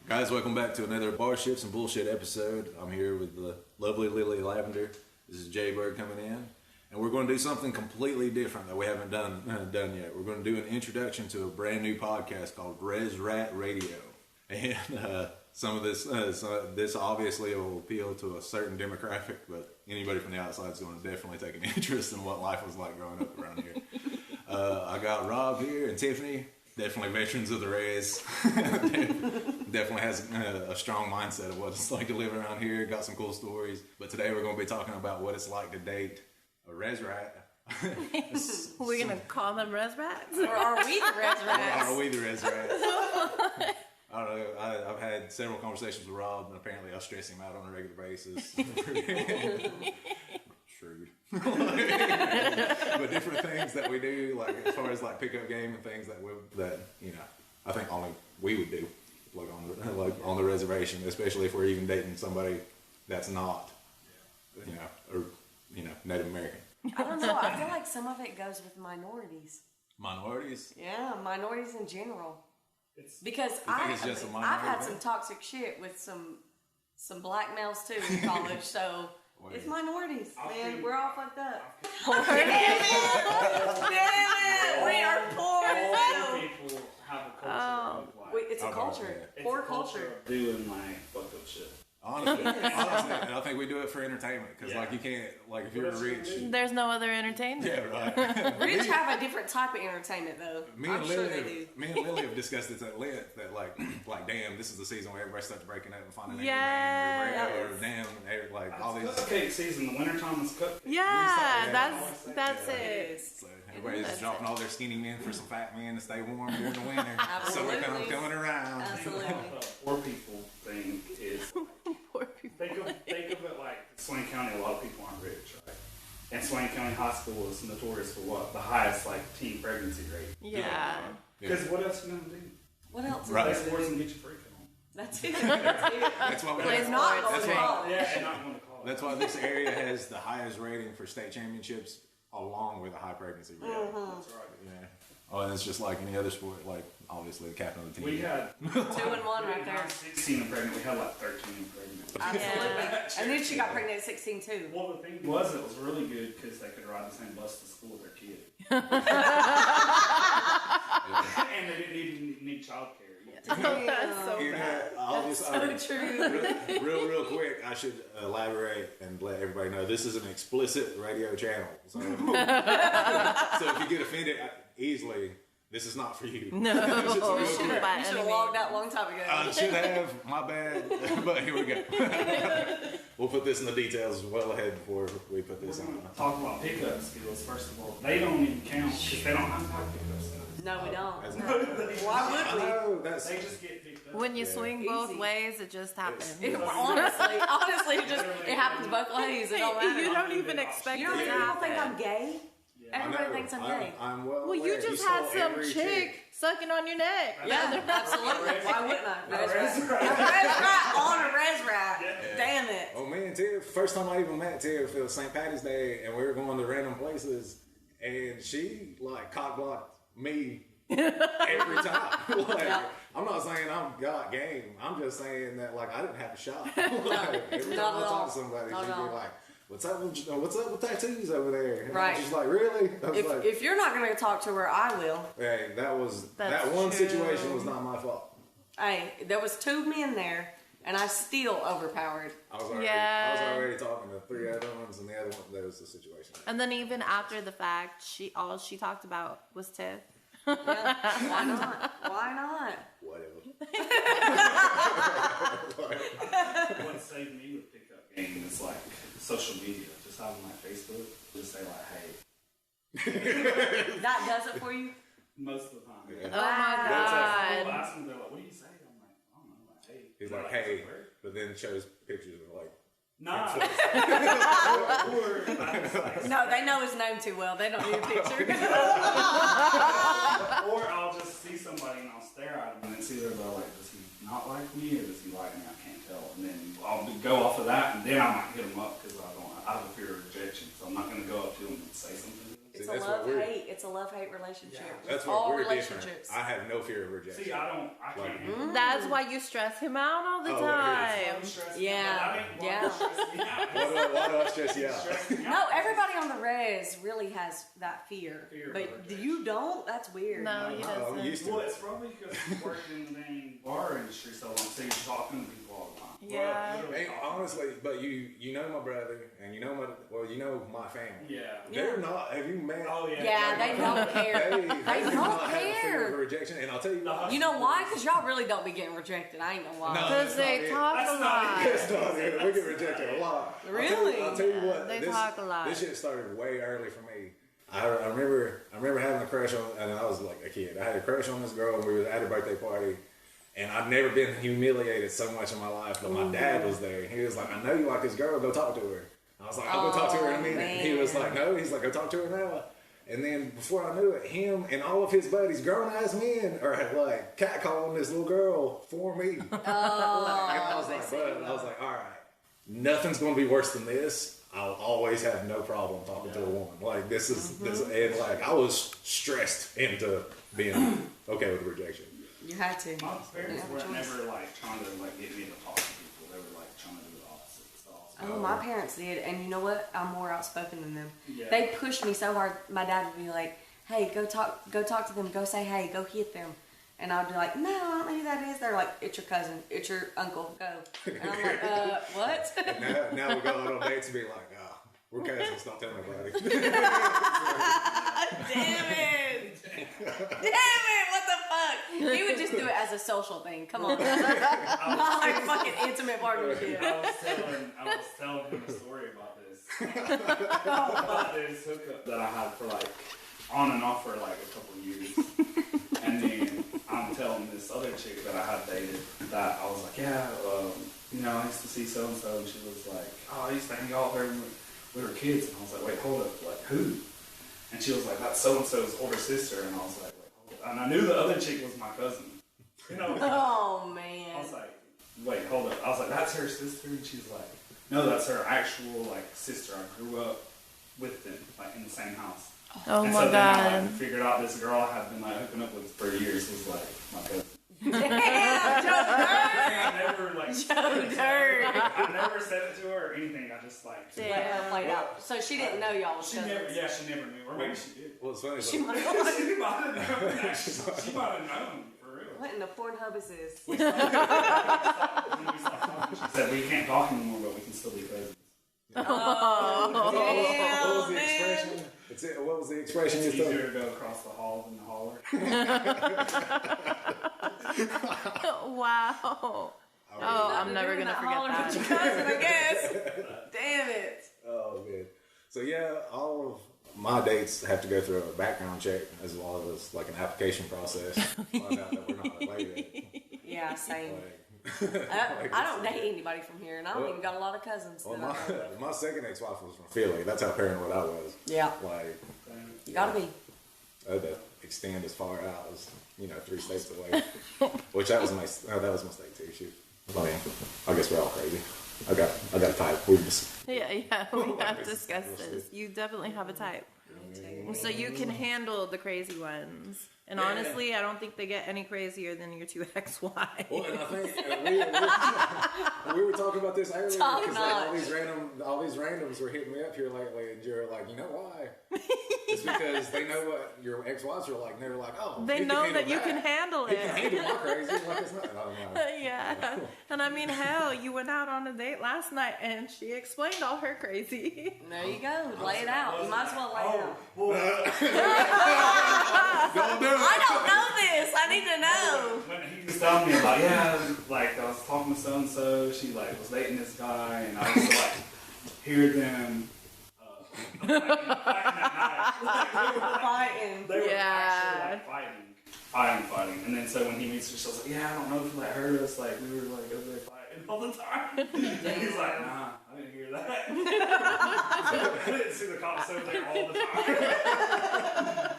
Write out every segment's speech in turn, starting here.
Guys, welcome back to another Bar Shifts and Bullshit episode. I'm here with the lovely Lily Lavender. This is Jay Bird coming in. And we're going to do something completely different that we haven't done yet. We're going to do an introduction to a brand new podcast called Rez Rat Radio. And some of this obviously will appeal to a certain demographic, but anybody from the outside is going to definitely take an interest in what life was like growing up around here. I got Rob here and Tiffany. Definitely veterans of the Rez. Definitely has a strong mindset of what it's like to live around here. Got some cool stories. But today we're going to be talking about what it's like to date a Rez Rat. We're going to call them Rez Rats? Or are we the Rez Rats? Are we the Rez Rats? I don't know. I've had several conversations with Rob, and apparently I stress him out on a regular basis. Shrewd. But different things that we do, like as far as like pickup game and things that I think only we would do, like on the reservation, especially if we're even dating somebody that's not, Native American. I don't know. I feel like some of it goes with minorities. Minorities? Yeah, minorities in general. Because I've had some toxic shit with some black males too in college, so. It's minorities, man. We're all fucked up. Damn it! We are poor. All people have a culture of like. It's a culture. It's Poor a culture of doing like fucked up shit. Honestly, and I think we do it for entertainment because, like, you can't, like, if you're rich. There's no other entertainment. Yeah, right. Rich have a different type of entertainment, though. Me and Lily have discussed this at length that, like, damn, this is the season where everybody starts breaking up and finding everything. Or damn, like, all these. Cupcake season, the wintertime is cupcake. Yeah, that's it. So everybody's dropping all their skinny men for some fat men to stay warm during the winter. Absolutely. Summer coming around. Absolutely. Poor people thing is. Poor people. Think of it like Swain County. A lot of people aren't rich, right? And Swain County Hospital is notorious for what? The highest teen pregnancy rate. Yeah. Because what else are you gonna do? What else? Right. Play sports and get your freak on. That's it. That's why It's not going to college. Yeah, and not going to college. That's why this area has the highest rating for state championships, along with a high pregnancy rate. Yeah, that's right. Yeah. Oh, and it's just like any other sport, like obviously the captain of the team. We had 2 and 1 right there. 16 and pregnant. We had like 13 and pregnant. Absolutely. And then she got pregnant at 16 too. Well, the thing was, it was really good because they could ride the same bus to school with their kid. And they didn't even need childcare. That's so bad. That's so true. Real quick, I should elaborate and let everybody know this is an explicit radio channel. So, so if you get offended easily, this is not for you. No, You should have logged out a long time ago. I should have, my bad. But here we go. We'll put this in the details well ahead before we put this on. Talk about pickup skills. First of all, they don't even count because they don't have pickup skills. No, we don't. Why would we? They just get picked up. when you swing both ways, it just happens. Honestly, it happens both ways. It don't matter. You don't even expect it to You don't happen. think I'm gay? Everybody thinks I'm gay. I'm Well, you just had some chick sucking on your neck. Yeah, absolutely. Why wouldn't I? Rez Rat. Rez Rat on a Rez Rat. Damn it. Oh, me and Tiff, first time I even met Tiff, it was St. Patty's Day, and we were going to random places, and she, like, cock-blocked me every time. Like, I'm not saying I'm got game. I'm just saying that, like, I didn't have a shot. Like, every time I talk to somebody, she'd be like, what's up with tattoos over there? And right. She's like, really? If you're not going to talk to her, I will. Hey, that That's one true. situation was not my fault. Hey, there was 2 men there, and I still overpowered. I was already talking to 3 other ones, and the other one, that was the situation. And then even after the fact, all she talked about was Tiff. Yeah, why not? Why not? Whatever. What saved me with pickup game is like social media. Just having my Facebook, just say like, hey. That does it for you? Most of the time. Yeah. Oh my People God. ask me, they're like, what do you say? I'm like, I don't know, like, hey. He's like, hey, but then shows pictures of like. Nah. No, they know his name too well. They don't need a picture. Or I'll just see somebody and I'll stare at him and then see they're like, does he not like me or does he like me? I can't tell. And then I'll go off of that and then I might hit him up because I have a fear of rejection. So I'm not going to go up to him and say something. It's It's a love-hate. It's a love-hate relationship. Yeah, that's what all we're relationships. different. I have no fear of rejection. See, I can't. That's why you stress him out all the time. Yeah. Why do I stress you out? No, everybody on the res really has that fear. But you don't? That's weird. No, he doesn't. I'm used to Well, it. it's probably because you worked in the main bar industry so long, so you're talking to people all the time. Yeah. Hey, honestly, but you know my brother, and you know my family. Yeah. They're not. Have you met? Oh yeah. Yeah, they don't care. They They do don't not have a fear of care. rejection, and I'll tell you why. You know why? Because y'all really don't be getting rejected. I ain't gonna lie. No. Because they talk That's a not lot. it. It's not it. We get rejected a lot. Really? I'll tell you what. They this, talk a lot. This shit started way early for me. I remember having a crush on, and I was like a kid. I had a crush on this girl, and we were at a birthday party. And I'd never been humiliated so much in my life, but my dad was there. He was like, I know you like this girl, go talk to her. I was like, I'll go talk to her in a minute. Man. He was like, no. He's like, go talk to her now. And then before I knew it, him and all of his buddies, grown-ass men, are like catcalling this little girl for me. And I was like, bud, I was like, all right, nothing's going to be worse than this. I'll always have no problem talking to a woman. Like, this is, and like, I was stressed into being okay with rejection. You had to. My parents were never like trying to like get me to talk to people. They were like trying to do the opposite. It's the opposite. Oh, my parents did, and you know what? I'm more outspoken than them. Yeah. They pushed me so hard. My dad would be like, "Hey, go talk to them. Go say hey. Go hit them." And I'd be like, "No, I don't know who that is." They're like, "It's your cousin. It's your uncle. Go." And I'm like, "What?" And now we go out on dates and be like, we're cousins, don't tell nobody. Damn it! What the fuck? You would just do it as a social thing. Come on. Not like fucking intimate partnership. I was telling him a story about this. About this hookup that I had for like on and off for like a couple of years. And then I'm telling this other chick that I had dated that I was like, yeah, I used to see so and so, and she was like, oh, I used to hang out with her when we were kids. And I was like, wait, hold up, like who? And she was like, that's so and so's older sister. And I was like, wait, hold up. And I knew the other chick was my cousin. Oh man. I was like, wait, hold up. I was like, that's her sister? And she's like, no, that's her actual like sister. I grew up with them, like in the same house. Oh and my so then I god. like, figured out this girl I had been like hooking up with for years was like my cousin. Damn, Joe I never like Dirt. I never said it to her or anything. I just like Let her play it out. So she didn't know y'all was she cousins. never knew, or maybe she did. Well, it's funny. She Like, might have known. She might have known. She might have known for real. What in the Pornhub is this? When we stopped talking, she said we can't talk anymore, but we can still be cousins. what was the man. expression? What was the expression It's you easier told? to go across the hall than the holler. Wow. Oh, I'm never gonna forget About your that. cousin, I guess. Damn it. Oh man. So yeah, all of my dates have to go through a background check as well as like an application process. Find out that we're not related. Yeah, same. Like, I don't date anybody from here, and I don't even got a lot of cousins. well, that I know of. my second ex-wife was from Philly. That's how paranoid I was. Yeah, Like, you gotta be. I had to extend as far out as 3 states away. Which that was my state too. Shoot. I mean, I guess we're all crazy. I got a type. We just Yeah, we have discussed this. You definitely have a type. So you can handle the crazy ones. And honestly, I don't think they get any crazier than your 2 ex-wives. Well, and I think we were talking about this earlier Top because like, notch. all these randoms were hitting me up here lately, and you're like, you know why? It's because they know what your ex-wives are like, and they were like, oh, They you can know handle that you can handle He can it. handle my crazy. Like it's not. I don't know. Yeah. And I mean, hell, you went out on a date last night and she explained all her crazy. There you go. Lay it out. You might as well lay it out. Don't do it. I don't know this. I need to know. When he was telling me about, yeah, like I was talking to so and so, she like was dating this guy, and I used to like hear them fighting that night. Fighting. They were Yeah. actually like fighting, and then so when he meets her, she was like, yeah, I don't know if you like heard us, like we were like over there fighting all the time. And he's like, nah, I didn't hear that. I didn't see the cops over there all the time.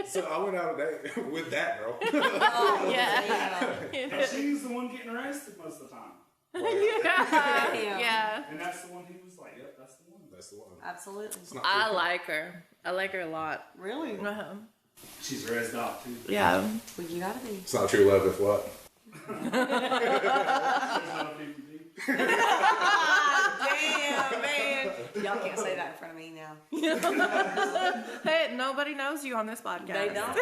So I went out a date with that girl. Oh, Yeah. And she's the one getting arrested most of the time. Yeah. Damn. Yeah. And that's the one he was like, yep, that's the one. that's the one. Absolutely. I like her. I like her a lot. Really? Uh-huh. She's Rez out too. Yeah. Well, you gotta be. It's not true love if what? Damn, man. Y'all can't say that in front of me now. Hey, nobody knows you on this podcast. They don't.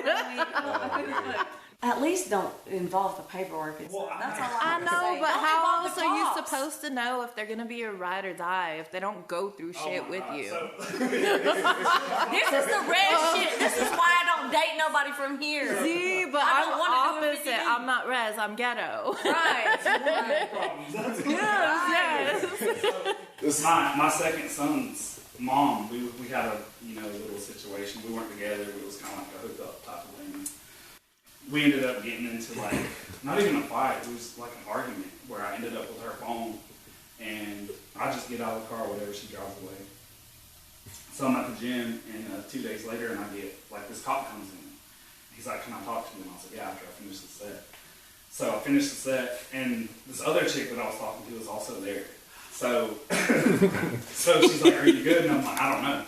At least don't involve the paperwork. That's all I I know, but how else are you talks. supposed to know if they're gonna be a ride or die if they don't go through shit with you? This is the red shit. This is why I don't date nobody from here. See, but I I'm don't wanna do it opposite. 50-50. I'm not Rez. I'm ghetto. Right. Yes. My second son's mom, we had a little situation. We weren't together. It was kind of like a hookup type of thing. We ended up getting into like not even a fight. It was like an argument where I ended up with her phone, and I just get out of the car, whatever, she drives away. So I'm at the gym, and 2 days later, and I get like this cop comes in. He's like, "Can I talk to you?" And I was like, "Yeah," after I finish the set. So I finished the set, and this other chick that I was talking to was also there. So, so she's like, "Are you good?" And I'm like, "I don't know."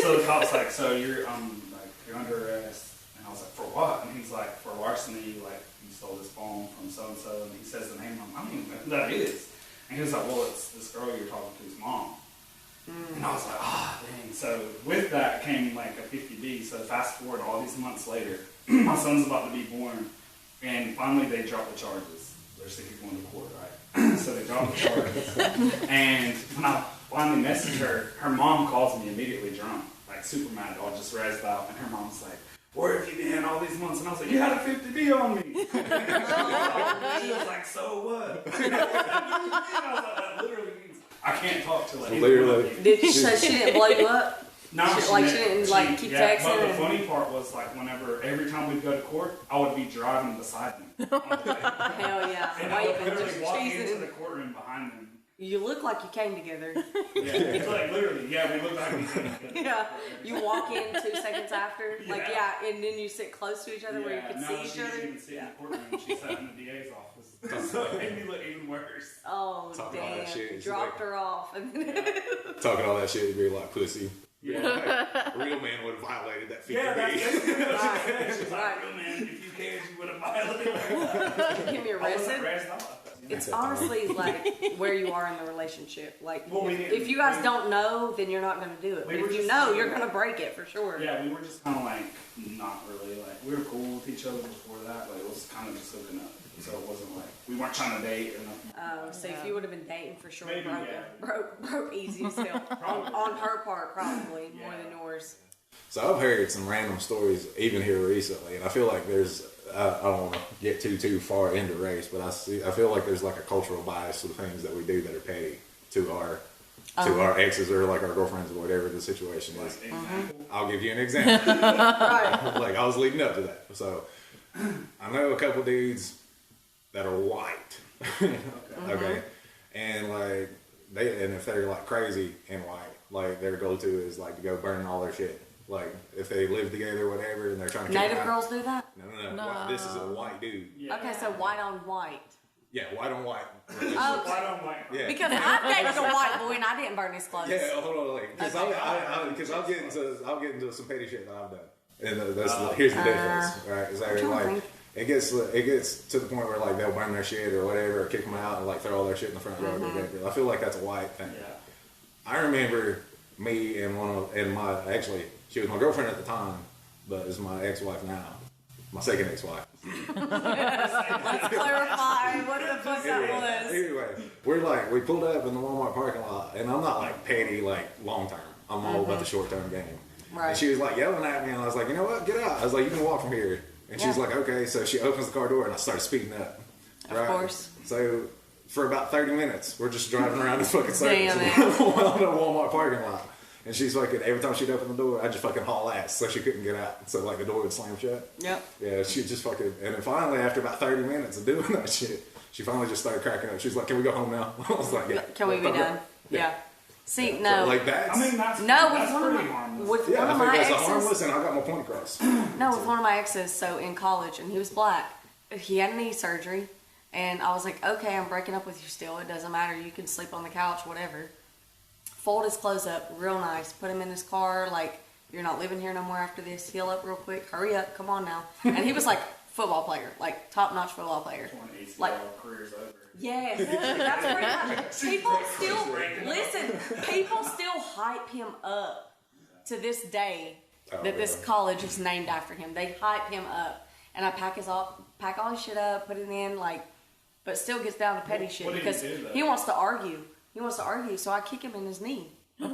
So the cop's like, "So you're under arrest." And I was like, "For what?" And he's like, "For larceny, like you stole this phone from so and so." And he says the name. I don't even know who that is. And he was like, "Well, it's this girl you're talking to's mom." And I was like, dang. So with that came like a 50B. So fast forward all these months later, my son's about to be born, and finally they dropped the charges. They're sick of going to court, right? So they dropped the charges. And when I finally messaged her, her mom calls me immediately drunk, like super mad, all just razzed out. And her mom's like, "Where have you been all these months?" And I was like, "You had a 50B on me." She was like, "So what?" I was like, "That literally means I can't talk to like Literally. Did she say she didn't blow you up? No, she didn't like keep texting. But the funny part was like every time we'd go to court, I would be driving beside them. Hell yeah. And I would literally walk into the courtroom behind them. You look like you came together. Yeah, it's like literally, we look like we came together. Yeah. You walk in 2 seconds after, and then you sit close to each other where you could see each other. She didn't even sit in the courtroom. She sat in the DA's office. So it made me look even worse. Oh, Talking all that shit. damn. Dropped her off. Talking all that shit, you'd be like pussy. Yeah. A real man would have violated that 50B. Yeah, that's she's like, "Real man, if you cared, you would have violated that." Get me arrested. It's honestly like where you are in the relationship. Like, if you guys don't know, then you're not going to do it. But if you know, you're going to break it for sure. Yeah, we were just kind of like not really like we were cool with each other before that. Like it was kind of just hooking up. So it wasn't like we weren't trying to date or nothing. So if you would have been dating for sure, Maybe, broke easy still on her part probably more than yours. So I've heard some random stories even here recently, and I feel like there's I don't want to get too far into race, but I feel like there's like a cultural bias to the things that we do that are petty to our exes or like our girlfriends or whatever the situation is. I'll give you an example. Like I was leading up to that. So I know a couple dudes that are white. Okay. And like if they're like crazy and white, like their go-to is like to go burn all their shit. Like if they live together or whatever and they're trying to Native girls do that? No. This is a white dude. Yeah. Okay, so white on white. Yeah, white on white. White on white. Yeah. Because I dated a white boy and I didn't burn his clothes. Yeah, hold on, because I'll get into some petty shit that I've done, and here's the difference, right? Is that like it gets to the point where like they'll burn their shit or whatever, or kick them out and like throw all their shit in the front yard. Or whatever. I feel like that's a white thing. Yeah. I remember me and she was my girlfriend at the time, but is my ex-wife now, my second ex-wife. Let's clarify what the fuck that was. Anyway, we pulled up in the Walmart parking lot, and I'm not like petty, like long term. I'm all about the short term game. Right. And she was like yelling at me, and I was like, "You know what? Get out!" I was like, "You can walk from here." And she's like, "Okay." So she opens the car door, and I start speeding up. Of course. So for about 30 minutes, we're just driving around this fucking circus Damn around the Walmart parking lot. And she's fucking, every time she'd open the door, I'd just fucking haul ass so she couldn't get out. So like the door would slam shut. Yep. Yeah, she'd just fucking, and then finally after about 30 minutes of doing that shit, she finally just started cracking up. She's like, "Can we go home now?" I was like, "Yeah." Can we be done? Yeah. See, no. So like that's, with pretty one of harmless. with yeah, one I of think my that's exes. harmless, and I got my point across. No, with one of my exes, so in college, and he was black. He had knee surgery, and I was like, "Okay, I'm breaking up with you still. It doesn't matter. You can sleep on the couch, whatever." fold his clothes up real nice, put him in his car, like, you're not living here no more after this, heal up real quick, hurry up, come on now. And he was like football player, like top-notch football player. Like, career's over. yes, that's pretty much. People still hype him up to this day that this college is named after him. They hype him up. And I pack all his shit up, put it in, like, but still gets down to petty shit because he wants to argue. So I kick him in his knee. Duh.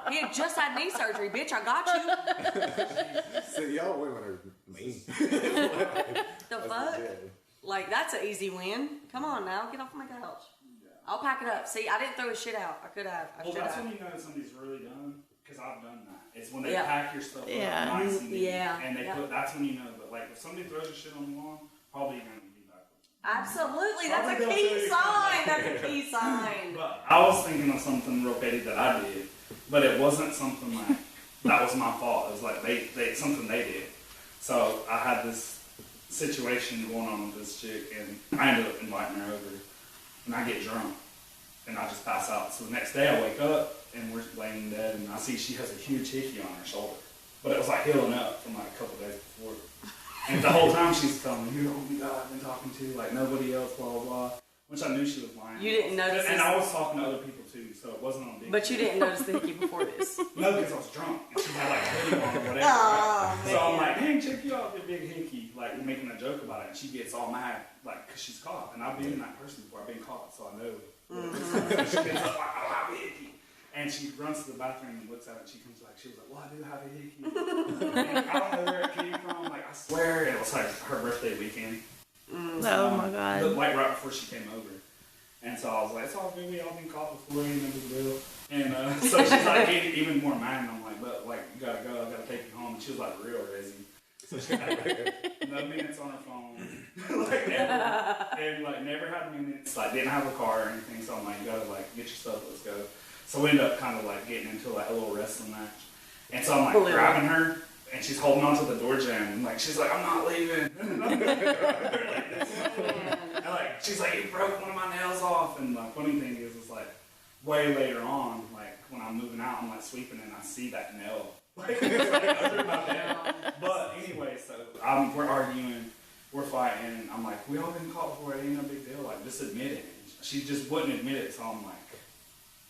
He had just had knee surgery, bitch. I got you. See, y'all women are mean. The fuck? Like, that's an easy win. Come on now, get off my couch. I'll pack it up. See, I didn't throw his shit out. I could have. That's when you know somebody's really done, because I've done that. It's when they pack your stuff up nice and neat, and they put. That's when you know. But like, if somebody throws your shit on the lawn, probably you're gonna be back. Absolutely, that's a key sign. That's a key sign. But I was thinking of something real petty that I did, but it wasn't something like that was my fault. It was like they something they did. So I had this situation going on with this chick, and I ended up inviting her over, and I get drunk, and I just pass out. So the next day I wake up, and we're laying in bed, and I see she has a huge hickey on her shoulder. But it was like healing up from like a couple days before. And the whole time she's telling me, you're the only guy I've been talking to, like nobody else, blah, blah, blah. Which I knew she was lying. You didn't notice and I was talking to other people too, so it wasn't on me. But you didn't notice the hickey before this? No, because I was drunk, and she had like a hoodie on or whatever. Oh, so I'm like, dang, check you out, your big hickey. Like, we're making a joke about it, and she gets all mad, like, because she's caught. And I've been that person before, I've been caught, so I know. She gets up like, I have a hickey. And she runs to the bathroom and looks at it, and she comes back, she was like, well, I do have a hickey. And I don't know where it came from, like, I swear it was like her birthday weekend. Oh my God. Like right before she came over. And so I was like, it's all good, we all been caught before, ain't no big deal. And so she's like even more mad, and I'm like, but like, you gotta go, I gotta take you home. And she was like real Rezzy. So she had like no minutes on her phone. Like never, and like never had minutes, like didn't have a car or anything, so I'm like, you gotta like get your stuff, let's go. So we ended up kind of like getting into like a little wrestling match. And so I'm like grabbing her, and she's holding on to the door jamb, and like she's like, I'm not leaving. And like she's like, you broke one of my nails off. And the funny thing is like way later on, like when I'm moving out, I'm like sweeping and I see that nail. Like it's like under my bed. But anyway, so we're arguing, we're fighting. I'm like, we all been caught before, it ain't no big deal. Like just admit it. She just wouldn't admit it, so I'm like,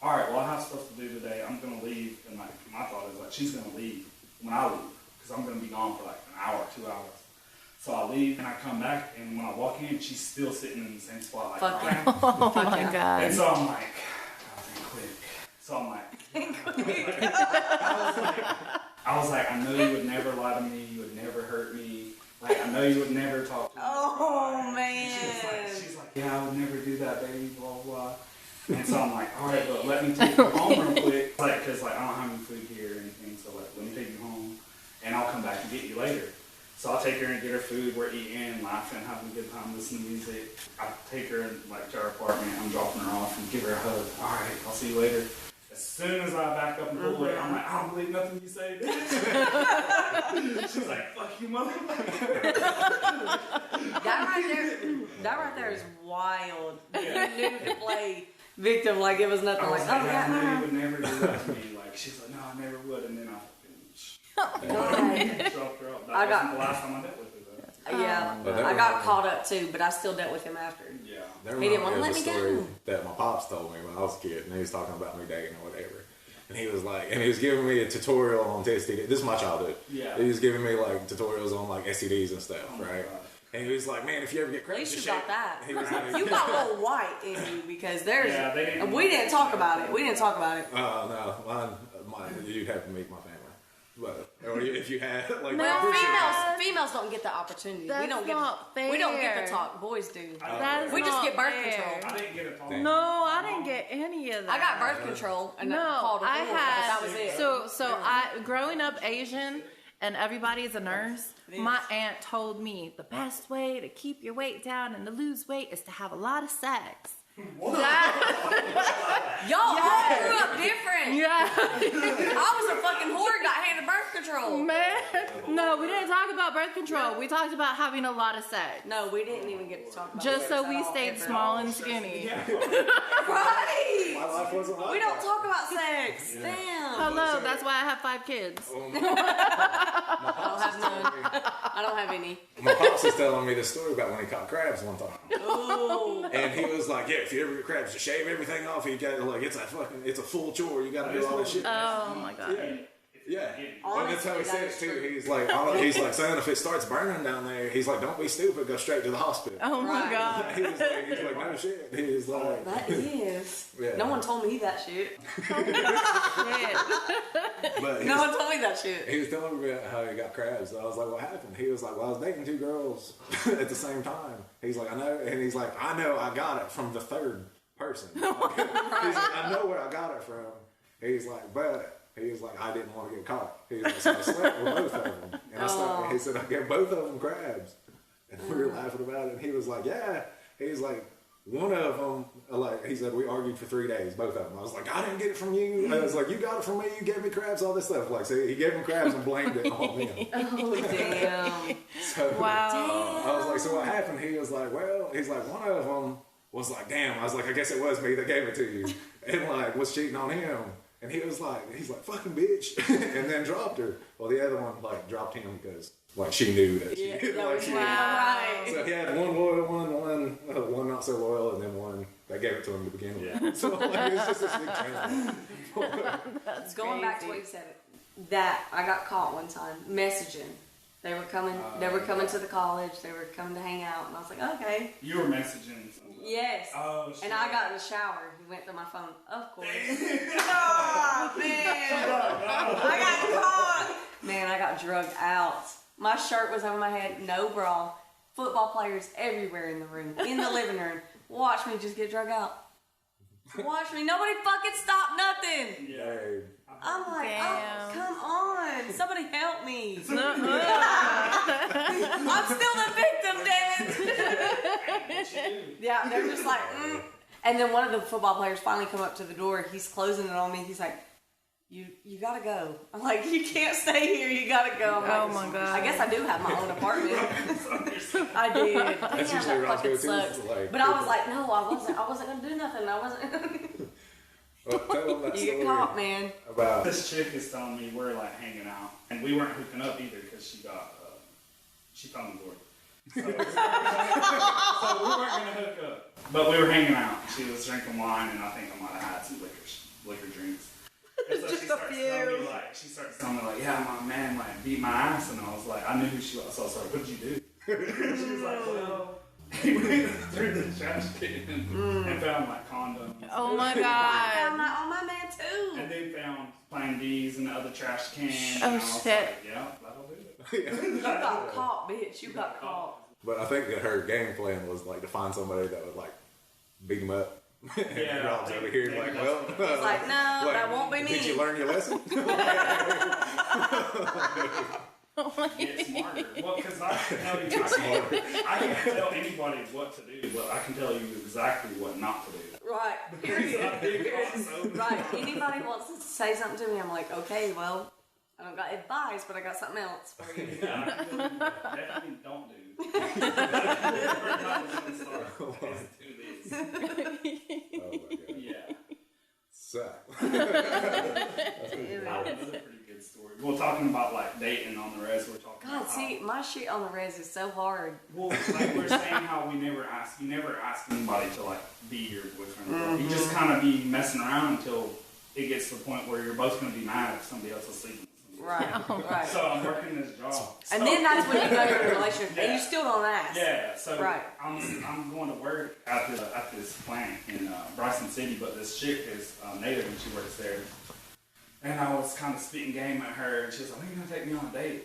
all right, well I have stuff to do today. I'm gonna leave. And like my thought is like, she's gonna leave when I leave, because I'm gonna be gone for like an hour, 2 hours. So I leave and I come back, and when I walk in, she's still sitting in the same spot. Like, fuck yeah. Oh my God. And so I'm like, oh, think quick. So I'm like, I was like, I know you would never lie to me. You would never hurt me. Like, I know you would never talk to me. Oh, man. She's like, yeah, I would never do that, baby, blah, blah. And so I'm like, all right, but let me take you home real quick. Like, because like, I don't have any food here or anything, so like, let me take you home, and I'll come back and get you later. So I'll take her and get her food. We're eating, laughing, having a good time, listening to music. I take her like to our apartment. I'm dropping her off and give her a hug. All right, I'll see you later. As soon as I back up and pull away, I'm like, I don't believe nothing you say, bitch. She's like, fuck you, motherfucker. That right there is wild. Yeah. You knew to play victim like it was nothing. I was like, like, oh I yeah, knew you would never do that to me. Like, she's like, no, I never would. And then I dropped her off. That wasn't the last time I dealt with her, though. Yeah, I got caught up too, but I still dealt with him after. Yeah. He didn't want to let me go. That my pops told me when I was a kid, and he was talking about me dating or whatever. And he was like, and he was giving me a tutorial on STD. This is my childhood. Yeah. He was giving me like tutorials on like STDs and stuff, right? God. And he was like, man, if you ever get At least you shit, got that. He was like, you got a little white in you because there's. We didn't talk about it. We didn't talk about it. No, mine. You'd have to meet my family. But or if you had like no, females don't get the opportunity. That's we don't not get. fair. We don't get the talk. Boys do. We just get birth fair. control. I didn't get a talk. No, I didn't get any of that. I got birth control and called a I had. that was it. So I growing up Asian, and everybody's a nurse. My aunt told me the best way to keep your weight down and to lose weight is to have a lot of sex. Y'all all grew up different. Yeah. I was a fucking whore, got handed birth control. Man, no, we didn't talk about birth control. We talked about having a lot of sex. No, we didn't even get to talk about just sex so we stayed small and skinny. Right. My life wasn't like We don't that. talk about sex. Yeah. Damn. Hello, that's why I have 5 kids. My I don't have none. I don't have any. My pops was telling me this story about when he caught crabs one time. Ooh. And he was like, yeah, if you ever get crabs, just shave everything off. You got to, like, it's a full chore. You got to do all this shit. Oh my god. Yeah. Honestly, And that's how he said that it is too. true. He's like, son, if it starts burning down there, he's like, don't be stupid, go straight to the hospital. Oh my Right. god. He's like, no shit. He was like, That is. Yeah. No one told me that shit. Shit. but No one told me that shit. he was telling me about how he got crabs. I was like, what happened? He was like, well, I was dating 2 girls at the same time. He's like, I know. And he's like, I know I got it from the third person. He's like, I know where I got it from. He's like, but he was like, I didn't want to get caught. He's like, so I slept with both of them. And he said, I gave both of them crabs. And we were laughing about it. And he was like, yeah. He's like, one of them, like, he said, we argued for 3 days, both of them. I was like, I didn't get it from you. I was like, you got it from me. You gave me crabs, all this stuff. Like, so he gave him crabs and blamed it on him. Oh, damn. So, Wow. I was like, so what happened? He was like, well, he's like, one of them was like, damn. I was like, I guess it was me that gave it to you. And like, was cheating on him. And he's like, fucking bitch. And then dropped her. Well, the other one, like, dropped him because, like, she knew that she That like, was she right. So he had one loyal one not so loyal, and then one that gave it to him to begin with. So, like, it's just this big transfer. That's Going back to what crazy. you said, that I got caught one time messaging. They were coming. They were coming to the college. They were coming to hang out, and I was like, okay. You were messaging. Yes. Oh, shit. And I got in the shower. He went through my phone. Of course. Oh, Man, I got caught. Man, I got drugged out. My shirt was over my head, no bra. Football players everywhere in the room, in the living room. Watch me just get drugged out. Watch me. Nobody fucking stopped nothing. Yeah. Hey, I'm like, Damn. oh, come on. Somebody help me. Nuh-uh. I'm still the victim, damn it. Yeah, they're just like, And then one of the football players finally come up to the door. He's closing it on me. He's like, you gotta go. I'm like, you can't stay here. You gotta go. I'm Oh like, my god. I guess I do have my own apartment. I did. That's Damn, usually that where I fucking go to, sucks. like, But I was like, no, I wasn't gonna do nothing. I wasn't. well, tell him that You story get caught, man. about. This chick is telling me we're like hanging out, and we weren't hooking up either because she found the door. So we weren't gonna hook up, but we were hanging out. She was drinking wine, and I think I might have had some liquor drinks. And so Just she a starts telling few. me like, yeah, my man like beat my ass, and I was like, I knew who she was, so I was like, what did you do? She was like, well, he went through the trash can and found like condoms. Oh my I found god. that on my man too. And they found Plan B's in the other trash can. Oh, and I was shit. Like, yeah, that'll do it. You got caught, bitch. You got caught. But I think that her game plan was like to find somebody that would like beat him up. Yeah, Rob's over here like, well, It's like, no, what, that won't be me. Did you learn your lesson? Get smarter. Well, because I can tell you, I can't tell anybody what to do, but I can tell you exactly what not to do. Right. Because I've been Period. caught so many Right. Anybody wants to say something to me, I'm like, okay, well, I don't got advice, but I got something else for you. Yeah, I can definitely don't do. Oh my god. Yeah. So. That was another pretty good story. Well, talking about like dating on the res, we're talking God, about see, my shit on the res is so hard. well, like we're saying how you never ask anybody to like be your boyfriend or girl. You just kind of be messing around until it gets to the point where you're both going to be mad if somebody else is sleeping with somebody. Right. So I'm working this job. And then that's when you go to a relationship, and Yeah. you still don't ask. Yeah, so Right. I'm going to work at this plant in Bryson City, but this chick is native and she works there. And I was kind of spitting game at her, and she was like, "When are you gonna take me on a date?"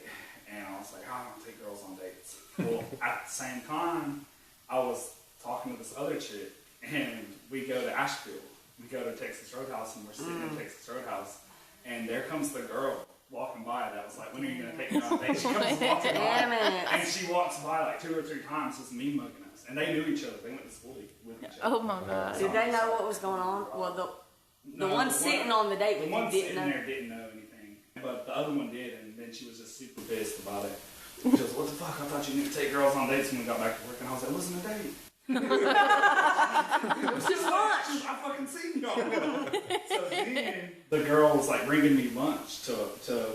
And I was like, "I don't take girls on dates." Well, at the same time, I was talking to this other chick, and we go to Asheville. We go to Texas Roadhouse, and we're sitting in Texas Roadhouse, and there comes the girl walking by that was like, "When are you gonna take me on a date?" She comes walking Damn by, it. and she walks by like 2 or 3 times, just me mugging us, and they knew each other. They went to school with each other. Oh my god. Did they know what was going on? Well, the one sitting on the date The with one you sitting didn't know. there didn't know anything, but the other one did, and then she was just super pissed about it. She goes, "What the fuck? I thought you didn't take girls on dates when we got back to work." And I was like, "It wasn't a date." Which is lunch. I fucking seen y'all. So then the girl was like bringing me lunch to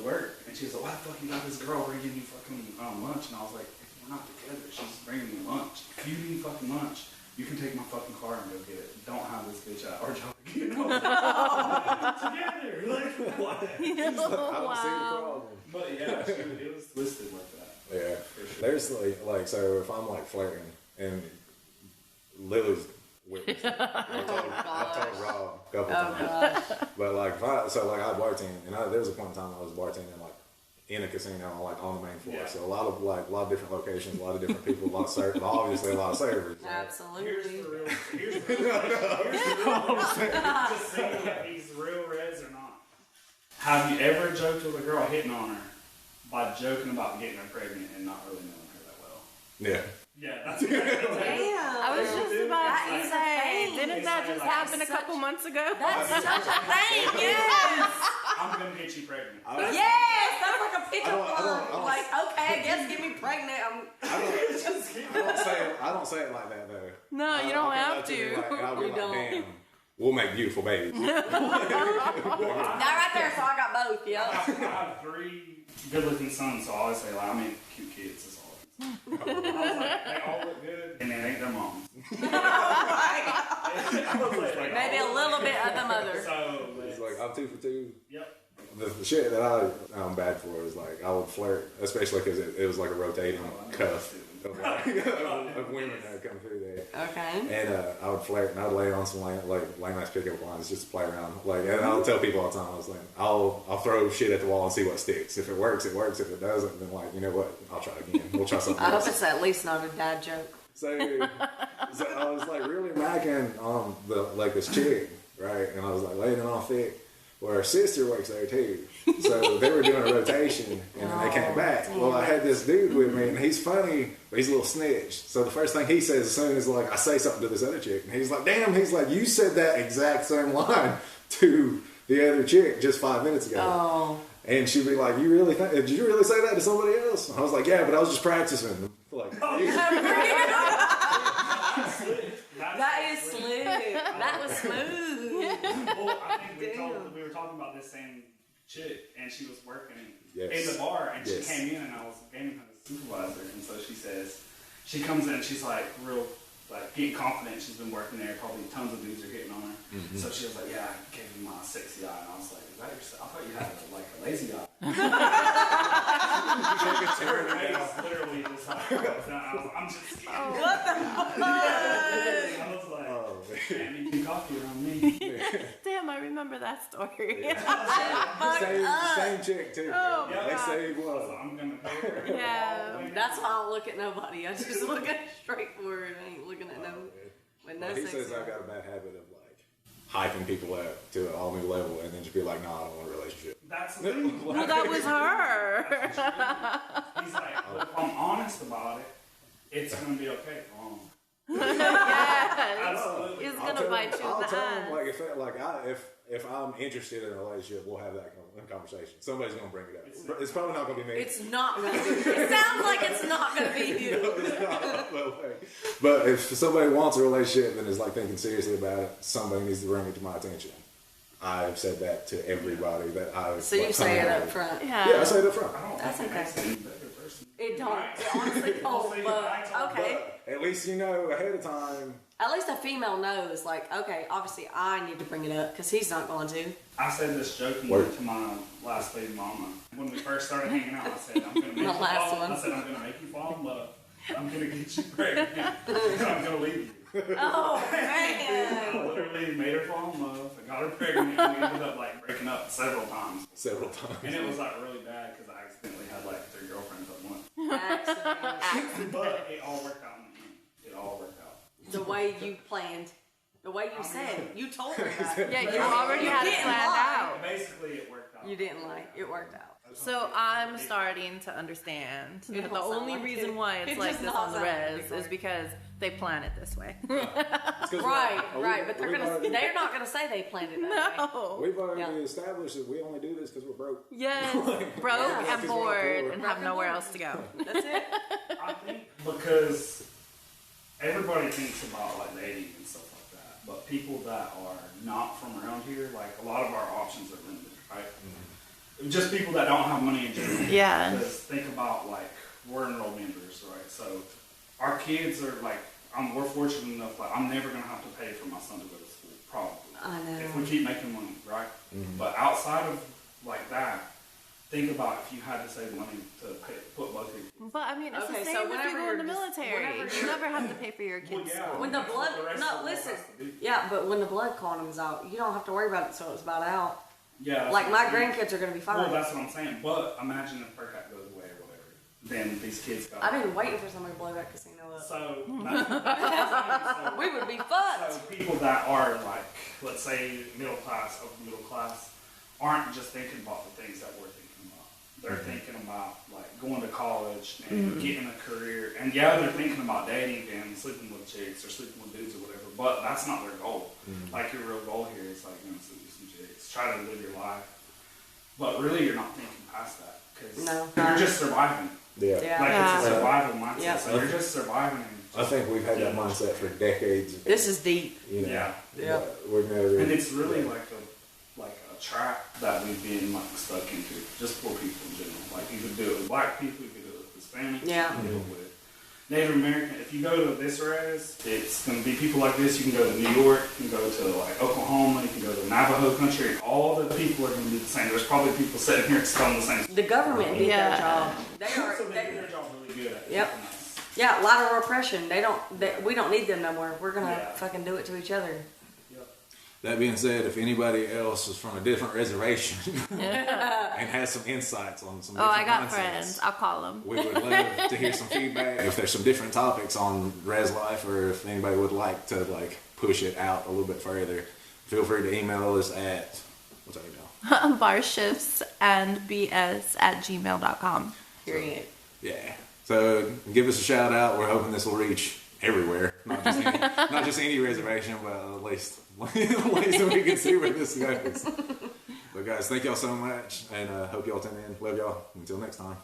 work, and she was like, "Why the fuck you got this girl bringing you fucking lunch?" And I was like, "We're not together. She's bringing me lunch. If you need fucking lunch, you can take my fucking car and go get it. Don't have this bitch at our job again." Together, like what? I don't see the problem. But yeah, it was twisted like that. Yeah, For sure. there's like so if I'm like flirting and Lily's witness, I told Rob a couple times, but like if I bartend and there was a point in time I was bartending like in a casino like on the main floor, so a lot of different locations, a lot of different people, obviously a lot of servers. Absolutely. Here's the real to see if he's real Rez or not. Have you ever joked with a girl hitting on her by joking about getting her pregnant and not really knowing her that well? Yeah. Yeah, that's exactly Damn. I was just about That to is a say, thing. didn't that just happen a couple months ago? That's such a thing, yes! I'm gonna get you pregnant. Yes! That's like a pickup I don't- line. Like, okay, I guess get me pregnant. I don't say it like that though. No, you don't have I'll to. be You don't. damn, we'll make beautiful babies. Now right there, so I got both, I yep. have 3 good-looking sons, so I always say, like, I mean, cute kids. That's all. I was like, they all look good, and they ain't their moms. Maybe a little bit of the mother. So It's like I'm 2 for 2. Yep. The shit that I'm bad for is like I would flirt, especially because it was like a rotating cuff of women that would come through there. Okay. And I would flirt and I'd lay on some lame ass pickup lines just to play around. And I'll tell people all the time, I was like, I'll throw shit at the wall and see what sticks. If it works, it works. If it doesn't, then you know what? I'll try again. We'll try something I hope else. it's at least not a dad joke. So I was like really macking on this chick, right? And I was like laying it on thick. Well, her sister works there too. So they were doing a rotation and then they came back. Well, I had this dude with me and he's funny, but he's a little snitch. So the first thing he says as soon as I say something to this other chick, and he's like, damn, he's like, you said that exact same line to the other chick just 5 minutes ago. Oh. And she'd be like, did you really say that to somebody else? And I was like, yeah, but I was just practicing. Like, That is slick. That was smooth. Well, I think we were talking about this same chick, and she was working in the bar, and she came in, and I was gaming her as a supervisor, and so she comes in, and she's like real, like getting confident. She's been working there, probably tons of dudes are hitting on her. Mm-hmm. So she was like, "Yeah, I gave you my sexy eye," and I was like, "Is that your? I thought you had like a lazy eye." Her face literally just like, I'm just scared. What the fuck? I was like, "Man, you can coffee around me." Damn, I remember that story. same chick too. Oh, they say what? I'm gonna pay her. Yeah. That's why I don't look at nobody. I just look at straight forward. I ain't looking at with no He sex. says I've got a bad habit of hyping people up to an all new level and then just be like, nah, I don't want a relationship. That's the thing. Well, that was her. He's like, well, if I'm honest about it, it's gonna be okay. Wrong. Yes. Absolutely. He's gonna bite you in I'll the tell him, ass. if I'm interested in a relationship, we'll have that conversation. Somebody's gonna bring it up. It's probably not gonna be me. It's not gonna be. It sounds like it's not gonna be you. It's not, but if somebody wants a relationship and is thinking seriously about it, somebody needs to bring it to my attention. I've said that to everybody that I've. So you say it up front. Yeah, I say it up front. I don't That's think okay. it makes it any better person. It don't. It honestly don't. But okay. But at least you know ahead of time. At least a female knows. Okay, obviously I need to bring it up because he's not going to. I said this jokingly to my last baby mama when we first started hanging out. I said, "I'm gonna make you fall." I said, "I'm gonna make you fall in love. I'm gonna get you pregnant. And I'm gonna leave you." Oh I man. literally made her fall in love. I got her pregnant, and we ended up breaking up several times. And it was really bad because I accidentally had 3 girlfriends at once. Accident. But it all worked out in the end. It all worked out. The way you planned. The way you said. You told her that. Yeah, you already had it didn't planned lie. out. Basically, it worked out. You didn't lie. It worked out. So I'm starting to understand It that don't the sound only like reason it. why it's It like does this not on the sound like res it. is because they plan it this way. Right. But they're not gonna say they planned it that way. No. We've already established that we only do this because we're broke. Yes, broke and bored and have nowhere else to go. That's it. I think because everybody thinks about like dating and stuff like that, but people that are not from around here, like a lot of our options are limited, right? Mm-hmm. Just people that don't have money in general. Yeah. Because think about like we're enrolled members, right? So our kids are like, we're fortunate enough. Like I'm never gonna have to pay for my son to go to school, probably. I know. If we keep making money, right? Mm-hmm. But outside of like that. Think about if you had to save money to put both of your kids. But I mean, it's Okay, the so same if you go in the military. You never have to pay for your kids' school. When the blood, no, listen, yeah, but when the blood comes out, you don't have to worry about it until it's about out. Yeah. Like my grandkids are gonna be fine. Well, that's what I'm saying. But imagine if per cap goes away or whatever, then these kids go. I've been waiting for somebody to blow that casino up. So that's what I'm saying. We would be fucked. So people that are like, let's say middle class, upper middle class, aren't just thinking about the things that we're thinking about. They're thinking about like going to college and getting a career, and yeah, they're thinking about dating and sleeping with chicks or sleeping with dudes or whatever. But that's not their goal. Like your real goal here is like, sleep with some chicks, try to live your life. But really, you're not thinking past that because you're just surviving. Yeah. Like it's a survival mindset. Yeah. So you're just surviving. I think we've had that mindset for decades. This is deep. You know, Yeah. We're never. And it's really like a trap that we've been like stuck into. Just poor people in general. Like you could do it with black people, you could do it with Hispanics, you could do it with Native American. If you go to this Rez, it's going to be people like this. You can go to New York, you can go to like Oklahoma, you can go to Navajo country. All the people are going to be the same. There's probably people sitting here telling the same. The government did their job. They are. So they do their job really good at it. Yep. Yeah, a lot of repression. We don't need them no more. We're gonna fucking do it to each other. That being said, if anybody else is from a different reservation and has some insights on some different I got mindsets, friends. I'll call them. we would love to hear some feedback. If there's some different topics on Rez Life, or if anybody would like to like push it out a little bit further, feel free to email us at what's our email? barshiftsandbs@gmail.com. Period. Yeah. So give us a shout out. We're hoping this will reach everywhere, not just any reservation, but at least that we can see where this goes. But guys, thank y'all so much, and hope y'all tune in. Love y'all. Until next time.